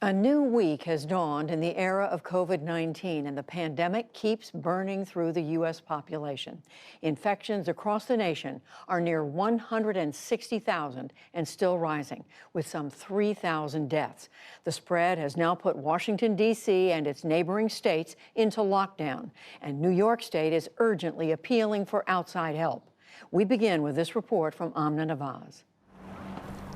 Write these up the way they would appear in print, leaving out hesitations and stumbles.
A new week has dawned in the era of COVID-19, and the pandemic keeps burning through the U.S. population. Infections across the nation are near 160,000 and still rising, with some 3,000 deaths. The spread has now put Washington, D.C. and its neighboring states into lockdown, and New York State is urgently appealing for outside help. We begin with this report from Amna Nawaz.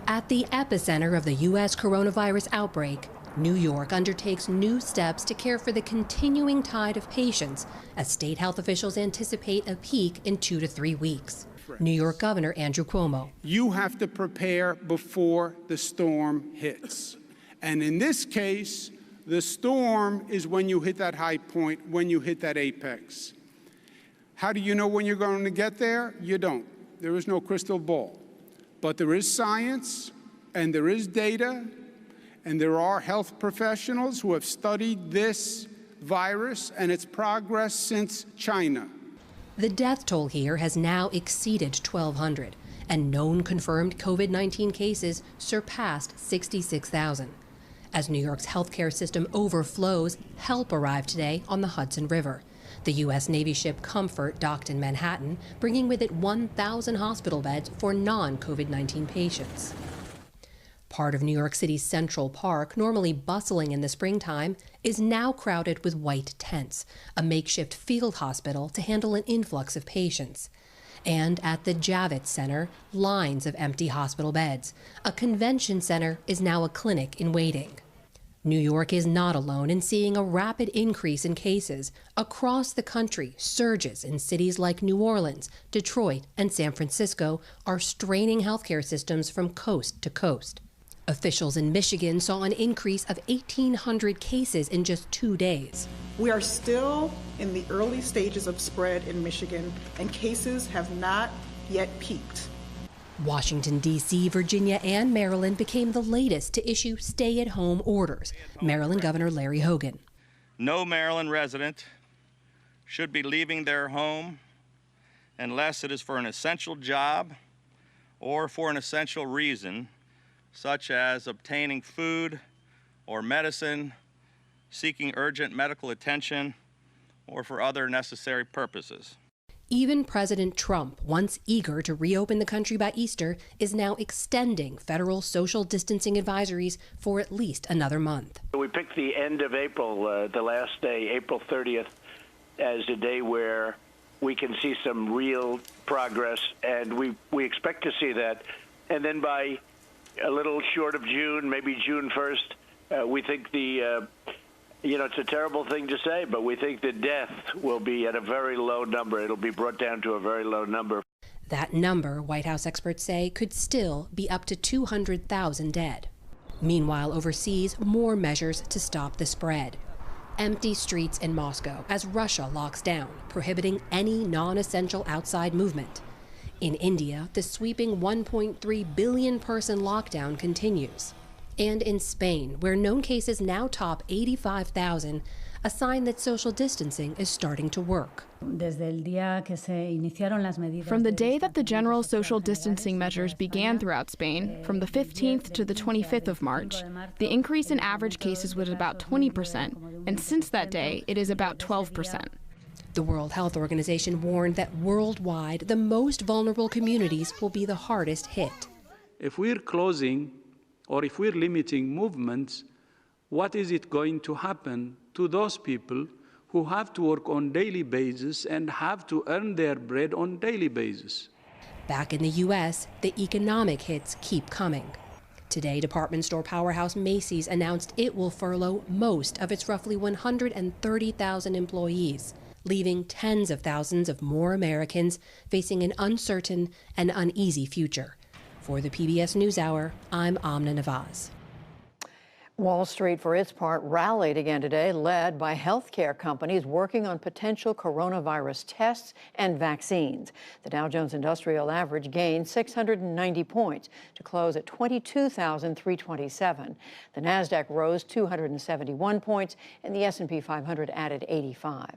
At the epicenter of the U.S. coronavirus outbreak, New York undertakes new steps to care for the continuing tide of patients as state health officials anticipate a peak in 2 to 3 weeks. New York Governor Andrew Cuomo. You have to prepare before the storm hits. And in this case, the storm is when you hit that high point, when you hit that apex. How do you know when you're going to get there? You don't. There is no crystal ball. But there is science, and there is data, and there are health professionals who have studied this virus and its progress since China. The death toll here has now exceeded 1,200, and known confirmed COVID-19 cases surpassed 66,000. As New York's healthcare system overflows, help arrived today on the Hudson River. The U.S. Navy ship Comfort docked in Manhattan, bringing with it 1,000 hospital beds for non-COVID-19 patients. Part of New York City's Central Park, normally bustling in the springtime, is now crowded with white tents, a makeshift field hospital to handle an influx of patients. And at the Javits Center, lines of empty hospital beds. A convention center is now a clinic in waiting. New York is not alone in seeing a rapid increase in cases. Across the country, surges in cities like New Orleans, Detroit, and San Francisco are straining healthcare systems from coast to coast. Officials in Michigan saw an increase of 1,800 cases in just 2 days. We are still in the early stages of spread in Michigan, and cases have not yet peaked. Washington, D.C., Virginia, and Maryland became the latest to issue stay-at-home orders. Maryland Governor Larry Hogan. No Maryland resident should be leaving their home unless it is for an essential job or for an essential reason, such as obtaining food or medicine, seeking urgent medical attention, or for other necessary purposes. Even President Trump, once eager to reopen the country by Easter, is now extending federal social distancing advisories for at least another month. We picked the end of April, the last day, April 30th, as a day where we can see some real progress, and we expect to see that. And then by a little short of June, maybe June 1st, we think it's a terrible thing to say, but we think the death will be at a very low number. It'll be brought down to a very low number. That number, White House experts say, could still be up to 200,000 dead. Meanwhile, overseas, more measures to stop the spread. Empty streets in Moscow as Russia locks down, prohibiting any non-essential outside movement. In India, the sweeping 1.3 billion person lockdown continues. And in Spain, where known cases now top 85,000, a sign that social distancing is starting to work. From the day that the general social distancing measures began throughout Spain, from the 15th to the 25th of March, the increase in average cases was about 20%, and since that day, it is about 12%. The World Health Organization warned that worldwide, the most vulnerable communities will be the hardest hit. If we're closing or if we're limiting movements, what is it going to happen to those people who have to work on a daily basis and have to earn their bread on a daily basis? Back in the U.S., the economic hits keep coming. Today, department store powerhouse Macy's announced it will furlough most of its roughly 130,000 employees, leaving tens of thousands of more Americans facing an uncertain and uneasy future. For the PBS NewsHour, I'm Amna Nawaz. Wall Street, for its part, rallied again today, led by healthcare companies working on potential coronavirus tests and vaccines. The Dow Jones Industrial Average gained 690 points to close at 22,327. The Nasdaq rose 271 points, and the S&P 500 added 85.